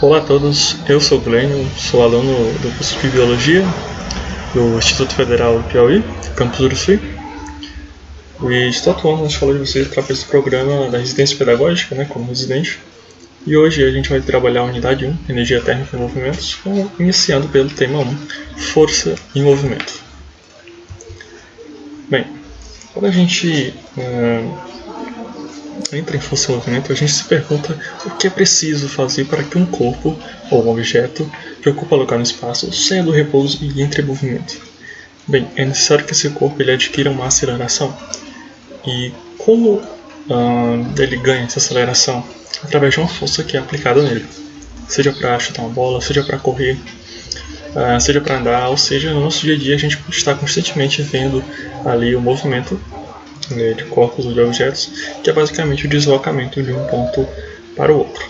Olá a todos, eu sou o Glênio, sou aluno do curso de Biologia do Instituto Federal do Piauí, Campus Uruçu, e estou atuando na escola de vocês através do programa da residência pedagógica, como residente. E hoje a gente vai trabalhar a unidade 1, Energia Térmica e Movimentos, iniciando pelo tema 1, Força e Movimento. Bem, quando a gente entra em força e movimento, a gente se pergunta o que é preciso fazer para que um corpo ou um objeto que ocupa lugar no espaço saia do repouso e entre em movimento. Bem, é necessário que esse corpo ele adquira uma aceleração. E como ele ganha essa aceleração? Através de uma força que é aplicada nele. Seja para chutar uma bola, seja para correr, seja para andar, ou seja, no nosso dia a dia a gente está constantemente vendo ali o movimento de corpos ou de objetos, que é basicamente o deslocamento de um ponto para o outro.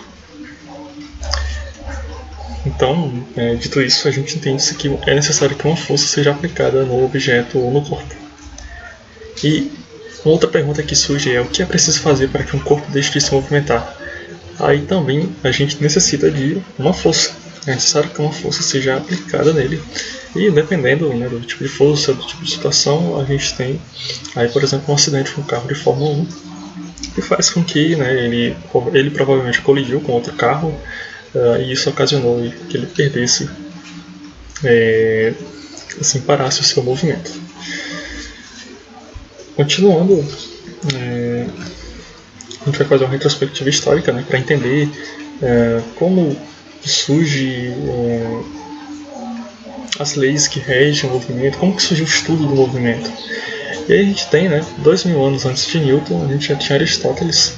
Então, dito isso, a gente entende que é necessário que uma força seja aplicada no objeto ou no corpo. E uma outra pergunta que surge é o que é preciso fazer para que um corpo deixe de se movimentar? Aí também a gente necessita de uma força. É necessário que uma força seja aplicada nele. E dependendo do tipo de força, do tipo de situação, a gente tem aí, por exemplo, um acidente com um carro de Fórmula 1 que faz com que ele provavelmente colidiu com outro carro e isso ocasionou que ele perdesse, parasse o seu movimento. Continuando, a gente vai fazer uma retrospectiva histórica para entender como surge as leis que regem o movimento, como que surgiu o estudo do movimento. E aí a gente tem, 2000 anos antes de Newton, a gente já tinha Aristóteles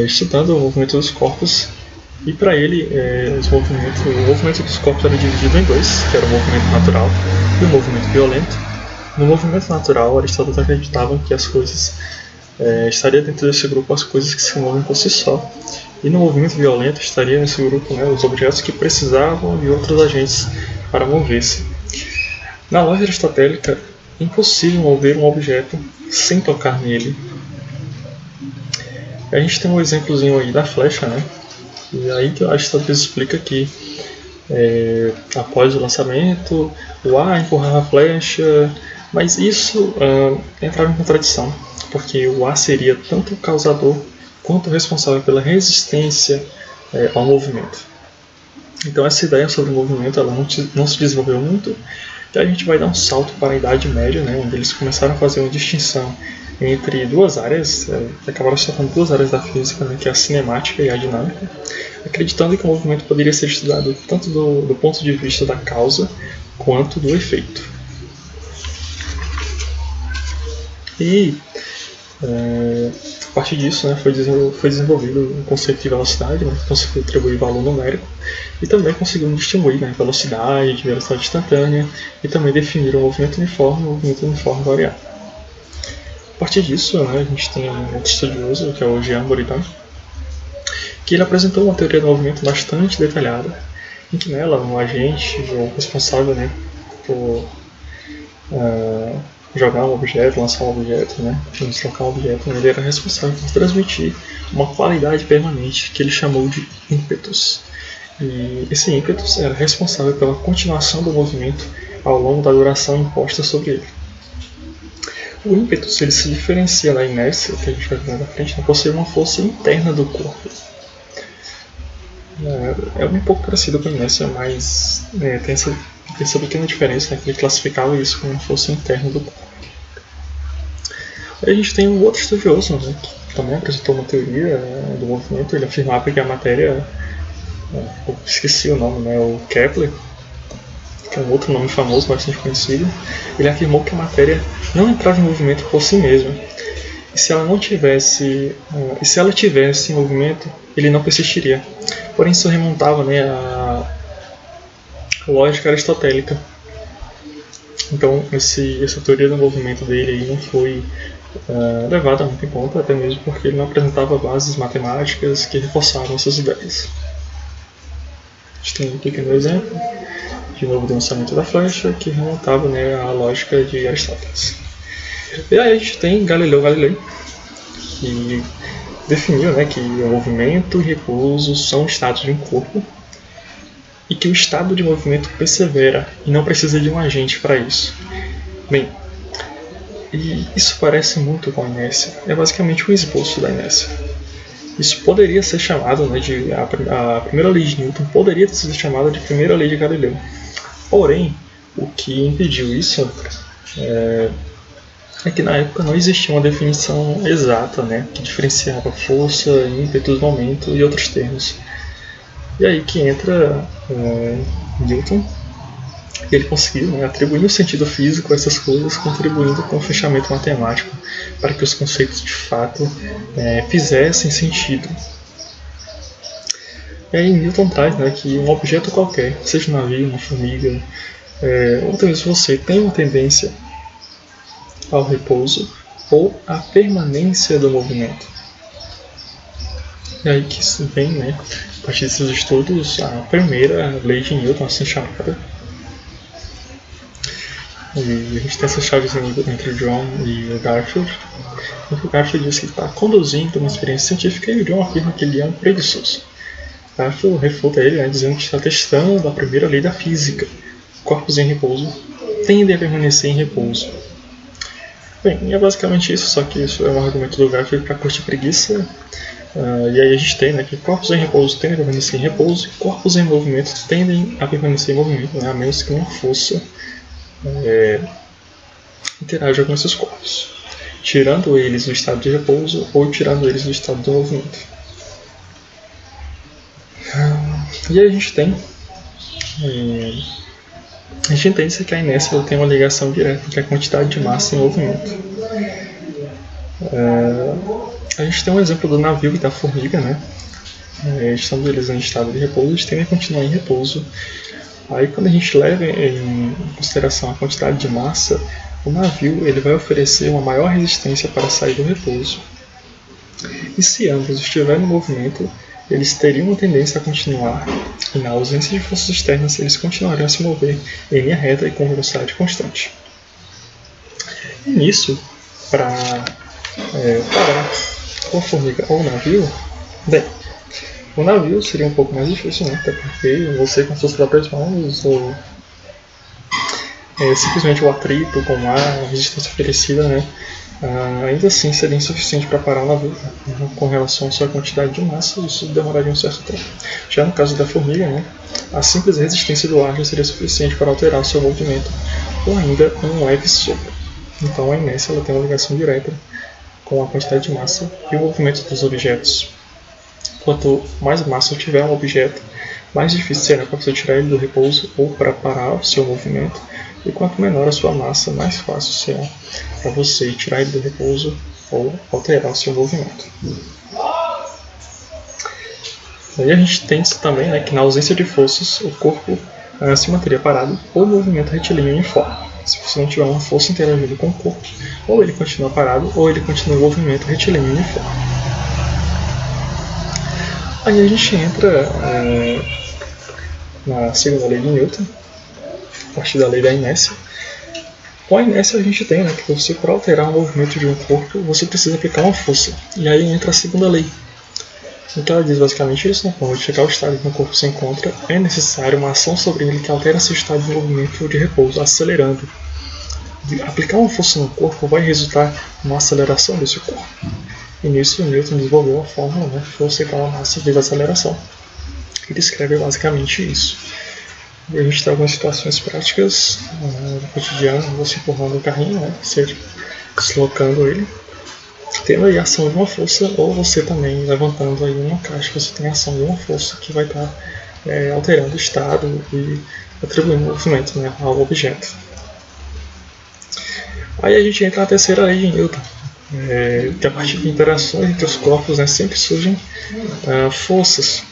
estudando o movimento dos corpos, e para ele o movimento dos corpos era dividido em dois, que era o movimento natural e o movimento violento. No movimento natural, Aristóteles acreditava que as coisas estaria dentro desse grupo as coisas que se movem por si só, e no movimento violento estaria nesse grupo os objetos que precisavam de outros agentes para mover-se. Na lógica aristotélica, é impossível mover um objeto sem tocar nele. A gente tem um exemplozinho aí da flecha, e aí que Aristóteles explica que após o lançamento, o ar empurrava a flecha, mas isso entrava em contradição, porque o ar seria tanto o causador quanto o responsável pela resistência ao movimento. Então essa ideia sobre o movimento ela não se desenvolveu muito, e a gente vai dar um salto para a Idade Média, onde eles começaram a fazer uma distinção entre duas áreas, acabaram se tornando duas áreas da física, que é a cinemática e a dinâmica, acreditando que o movimento poderia ser estudado tanto do ponto de vista da causa quanto do efeito. E a partir disso foi desenvolvido o conceito de velocidade, que conseguiu atribuir valor numérico, e também conseguiu distinguir velocidade instantânea, e também definir o movimento uniforme variável. A partir disso, a gente tem um outro estudioso, que é o Jean Buridan, que ele apresentou uma teoria do movimento bastante detalhada, em que nela um agente ou responsável por jogar um objeto, lançar um objeto, deslocar um objeto, ele era responsável por transmitir uma qualidade permanente que ele chamou de ímpetus. E esse ímpetus era responsável pela continuação do movimento ao longo da duração imposta sobre ele. O ímpetus ele se diferencia da inércia, que a gente vai ver na frente, por ser uma força interna do corpo. É um pouco parecido com a inércia, mas tem essa pequena diferença, que ele classificava isso como uma força interna do corpo. Aí a gente tem um outro estudioso, que também apresentou uma teoria do movimento. Ele afirmava que a matéria, eu esqueci o nome, o Kepler, que é um outro nome famoso, bastante conhecido. Ele afirmou que a matéria não entrava em movimento por si mesma, e se ela tivesse em movimento, ele não persistiria. Porém, isso remontava à lógica aristotélica. Então, essa teoria do movimento dele aí não foi levada muito em conta, até mesmo porque ele não apresentava bases matemáticas que reforçavam essas ideias. A gente tem um pequeno exemplo, de novo, do lançamento da flecha, que remontava à lógica de Aristóteles. E aí a gente tem Galileu Galilei, que definiu que o movimento e repouso são estados de um corpo, e que o estado de movimento persevera e não precisa de um agente para isso. Bem, e isso parece muito com a inércia. É basicamente um esboço da inércia. Isso poderia ser chamado, né, de a primeira lei de Newton poderia ter sido chamada de primeira lei de Galileu. Porém, o que impediu isso é que na época não existia uma definição exata, né, que diferenciava força, ímpeto, momento e outros termos. E aí que entra Newton. Ele conseguiu, né, atribuir um sentido físico a essas coisas, contribuindo com o fechamento matemático para que os conceitos de fato fizessem sentido. E aí Newton traz, né, que um objeto qualquer, seja um navio, uma formiga, ou talvez você tenha uma tendência ao repouso ou à permanência do movimento. E aí que vem, né, a partir desses estudos, a primeira lei de Newton, assim chamada. E a gente tem essa chavezinha entre o John e o Garfield. O Garfield diz que está conduzindo uma experiência científica e o John afirma que ele é um preguiçoso. Garfield refuta ele, né, dizendo que está testando a primeira lei da física. Corpos em repouso tendem a permanecer em repouso. Bem, é basicamente isso, só que isso é um argumento do Garfield para curtir preguiça. E aí a gente tem, né, que corpos em repouso tendem a permanecer em repouso e corpos em movimento tendem a permanecer em movimento, né, a menos que uma força interaja com esses corpos, tirando eles do estado de repouso ou tirando eles do estado de movimento. E aí a gente tem entende que a inércia tem uma ligação direta entre a quantidade de massa e movimento. A gente tem um exemplo do navio e da formiga, né? Estando eles em estado de repouso, eles tendem a continuar em repouso. Aí quando a gente leva em consideração a quantidade de massa, o navio ele vai oferecer uma maior resistência para sair do repouso. E se ambos estiverem em movimento, eles teriam uma tendência a continuar, e na ausência de forças externas, eles continuariam a se mover em linha reta e com velocidade constante. E nisso, para parar ou a formiga ou o navio, bem, o navio seria um pouco mais difícil, né? Até porque você com suas próprias mãos ou simplesmente o atrito com o ar, a resistência oferecida, né? Ainda assim seria insuficiente para parar o navio. Com relação à sua quantidade de massa, isso demoraria um certo tempo. Já no caso da formiga, né, a simples resistência do ar já seria suficiente para alterar o seu movimento, ou ainda um leve sopro. Então a inércia ela tem uma ligação direta com a quantidade de massa e o movimento dos objetos. Quanto mais massa tiver um objeto, mais difícil será para você tirar ele do repouso ou para parar o seu movimento. E quanto menor a sua massa, mais fácil será para você tirar ele do repouso ou alterar o seu movimento. Aí a gente tem também, né, que na ausência de forças, o corpo se manteria parado ou movimento retilíneo uniforme. Se você não tiver uma força interagindo com o corpo, ou ele continua parado ou ele continua em movimento retilíneo uniforme. Aí a gente entra na segunda lei de Newton, a partir da lei da inércia. Com a inércia a gente tem, né, que você, para alterar o movimento de um corpo, você precisa aplicar uma força. E aí entra a segunda lei. Então ela diz basicamente isso, né? Para modificar o estado em que o corpo se encontra, é necessário uma ação sobre ele que altera seu estado de movimento ou de repouso, acelerando. Aplicar uma força no corpo vai resultar numa aceleração desse corpo. E nisso Newton desenvolveu a fórmula, né, força igual a massa vezes aceleração. Ele descreve basicamente isso. E a gente tem algumas situações práticas no cotidiano, você empurrando o carrinho, né, você deslocando ele, tendo aí a ação de uma força, ou você também levantando aí uma caixa, você tem a ação de uma força que vai estar alterando o estado e atribuindo movimento, né, ao objeto. Aí a gente entra na terceira lei de Newton, que a partir de interações entre os corpos, né, sempre surgem forças.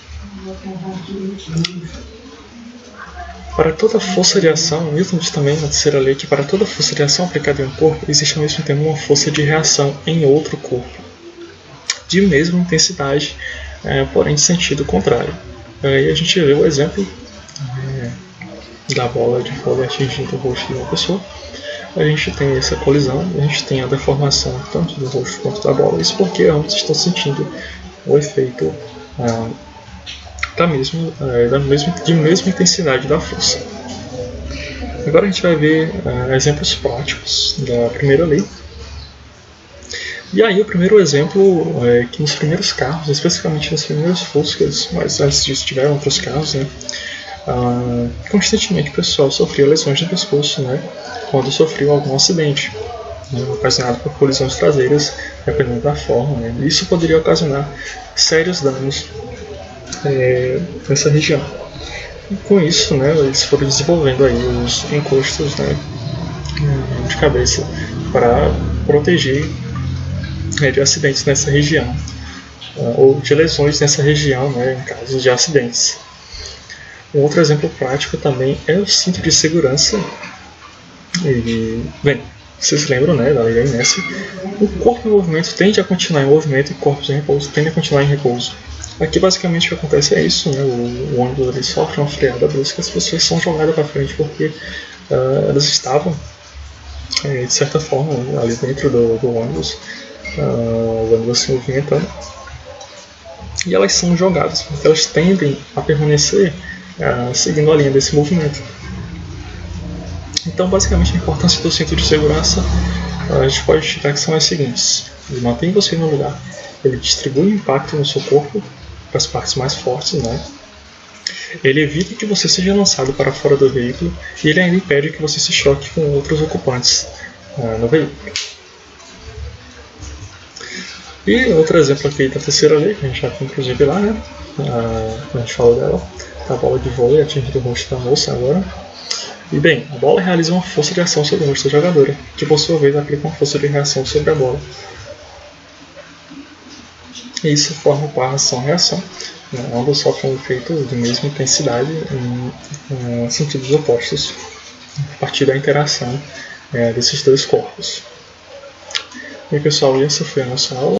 Para toda força de ação, Newton diz também na terceira lei que para toda força de ação aplicada em um corpo, existe ao mesmo tempo uma força de reação em outro corpo, de mesma intensidade, porém de sentido contrário. Aí a gente vê o exemplo da bola de vôlei atingindo o rosto de uma pessoa. A gente tem essa colisão, a gente tem a deformação tanto do rosto quanto da bola, isso porque ambos estão sentindo o efeito de mesma intensidade da força. Agora a gente vai ver exemplos práticos da primeira lei. E aí o primeiro exemplo é que nos primeiros carros, especificamente nos primeiros Fuscas, mas antes disso tiveram outros carros, né? Constantemente o pessoal sofria lesões no pescoço, né? Quando sofreu algum acidente, né? Ocasionado por colisões traseiras, dependendo da forma, né? Isso poderia ocasionar sérios danos nessa região. E com isso, né, eles foram desenvolvendo aí os encostos, né, de cabeça para proteger de acidentes nessa região, ou de lesões nessa região, né, em caso de acidentes. Um outro exemplo prático também é o cinto de segurança. Bem, vocês lembram, né, da lei da inércia? O corpo em movimento tende a continuar em movimento e corpos em repouso tendem a continuar em repouso. Aqui basicamente o que acontece é isso, né? O ônibus ele sofre uma freada brusca, as pessoas são jogadas para frente porque elas estavam, de certa forma, ali dentro do ônibus, o ônibus se movimentando, e elas são jogadas porque elas tendem a permanecer seguindo a linha desse movimento. Então, basicamente, a importância do cinto de segurança a gente pode indicar que são as seguintes: ele mantém você no lugar, ele distribui o impacto no seu corpo para as partes mais fortes, né? Ele evita que você seja lançado para fora do veículo e ele ainda impede que você se choque com outros ocupantes no veículo. E outro exemplo aqui da terceira lei, que a gente já tem inclusive lá, né? A gente falou dela, a bola de vôlei atingindo o rosto da moça agora. E bem, a bola realiza uma força de ação sobre o rosto da jogadora, que por sua vez aplica uma força de reação sobre a bola. E isso forma o par ação-reação. Ambos sofrem um efeito de mesma intensidade em sentidos opostos a partir da interação desses dois corpos. E pessoal, essa foi a nossa aula.